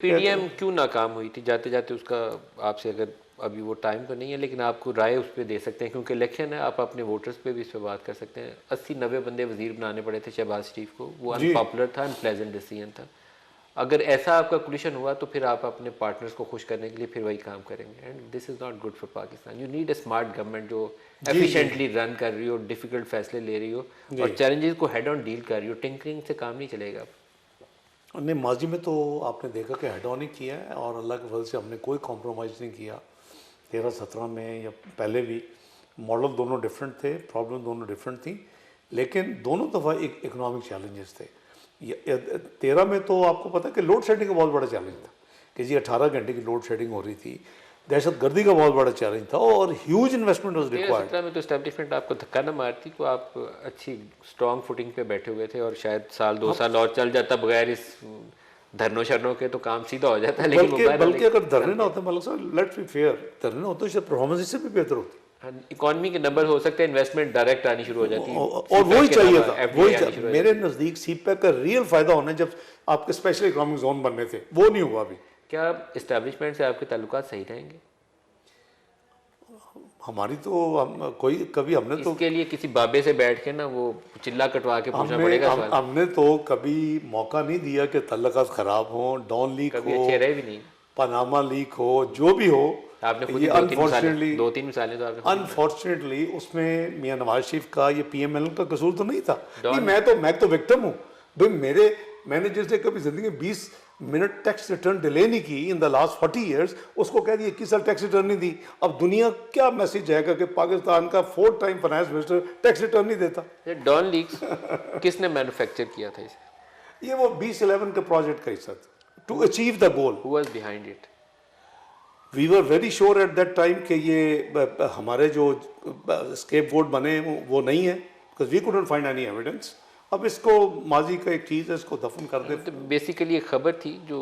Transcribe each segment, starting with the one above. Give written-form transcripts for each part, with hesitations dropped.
PDM क्यों नाकाम हुई थी? जाते जाते उसका आपसे, अगर अभी वो टाइम तो नहीं है लेकिन आपको राय उस पर दे सकते हैं, क्योंकि इलेक्शन है, आप अपने वोटर्स पे भी इस पर बात कर सकते हैं। 80-90 बंदे वजीर बनाने पड़े थे शहबाज शरीफ को, वो जी अनपॉपुलर था, अनप्लेजेंट डिसीजन था। अगर ऐसा आपका कोलिशन हुआ तो फिर आप अपने पार्टनर्स को खुश करने के लिए फिर वही काम करेंगे, and this is not good for Pakistan. You need a smart government जो जी जी एफिशिएंटली रन कर रही हो, डिफिकल्ट फैसले ले रही हो जी और चैलेंजेस को हेड ऑन डील कर रही हो। टिंकरिंग से काम नहीं चलेगा। नहीं, माजी में तो आपने देखा कि हेड ऑन ही किया है और अल्लाह के फजल से हमने कोई कॉम्प्रोमाइज़ नहीं किया। 13-17 में या पहले भी मॉडल दोनों डिफरेंट थे, प्रॉब्लम दोनों डिफरेंट थी, लेकिन दोनों दफ़ा एक इकोनॉमिक चैलेंजेस थे। 13 में तो आपको पता है कि लोड शेडिंग का बहुत बड़ा चैलेंज था कि जी 18 घंटे की लोड शेडिंग हो रही थी, दहशत गर्दी का बहुत बड़ा चैलेंज था और ह्यूज इन्वेस्टमेंट वॉज रिक्वायर्ड। 13-17 में तो स्टैब्लिशमेंट आपको धक्का न मारती तो आप अच्छी स्ट्रॉन्ग फुटिंग पे बैठे हुए थे और शायद साल 2 साल और चल जाता बगैर इस धरनों शरनों के, तो काम सीधा हो जाता है। लेकिन बल्कि अगर धरने ना होते, मलिक साहब लेट्स बी फेयर, धरने होते तो शायद परफॉर्मेंस इससे भी बेहतर होती। इकोनॉमी के नंबर हो सकते हैं, इन्वेस्टमेंट डायरेक्ट आनी शुरू हो जाती है और वही चाहिए था, वही मेरे नज़दीक सीपैक का रियल फ़ायदा होना है जब आपके स्पेशल इकोनॉमिक जोन बनने थे, वो नहीं हुआ अभी। क्या इस्टेब्लिशमेंट से आपके ताल्लुकात सही रहेंगे? हमारी तो हम कोई कभी हमने तो इसके लिए किसी बाबे से बैठ के ना वो चिल्ला कटवा के पूछना पड़ेगा सवाल। हमने तो कभी मौका नहीं दिया कि ताल्लुकात ख़राब हो, डॉन लीक कभी हो, अच्छे रहे भी नहीं। पनामा लीक हो, जो भी हो, आपने खुद ये ही अनफॉर्चुनेटली दो तीन मिसालें तो आपने खुद ही दी। अनफॉर्चुनेटली उसमें मियां नवाज शरीफ का ये पीएमएल का कसूर तो नहीं था। नहीं, मैं तो विक्टिम हूँ भाई। मैंने जिसने कभी जिंदगी में 20 मिनट टैक्स रिटर्न डिले नहीं की इन द लास्ट 40 ईयर्स, उसको कह दिया 21 साल टैक्स रिटर्न नहीं दी। अब दुनिया क्या मैसेज जाएगा कि पाकिस्तान का 4 time finance minister tax return नहीं देता। डॉन लीक्स किसने मैन्युफैक्चर किया था इसे? ये वो 2011 के प्रोजेक्ट का हिस्सा था to achieve the goal. Who was behind it? We were very sure at that time कि ये हमारे जो स्केप बोर्ड बने वो नहीं है, because we couldn't find any evidence. अब इसको माजी का एक चीज़ है, इसको दफन कर दे। तो बेसिकली एक खबर थी जो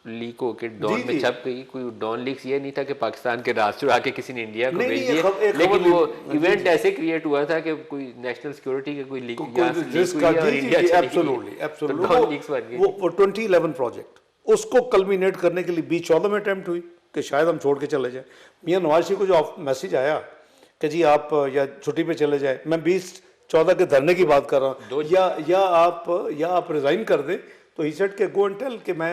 लीक हो के डॉन में छप गई। कोई डॉन लीक्स ये नहीं था कि पाकिस्तान के राज चुरा के किसी ने इंडिया को भेज दिया, लेकिन वो इवेंट ऐसे क्रिएट हुआ था कि कोई नेशनल सिक्योरिटी के कोई लीक हुई और इंडिया एब्सोल्युटली वो 2011 प्रोजेक्ट उसको कल्मिनेट करने के लिए 2014 में अटेम्प्ट हुई कि शायद हम छोड़ के चले जाएं। मियां नवाज शरीफ को जो मैसेज आया कि जी आप या छुट्टी पे चले जाएं, मैं 2014 के धरने की बात कर रहा हूँ, या आप रिजाइन कर दें, तो ही सेड के गो एंड टेल कि मैं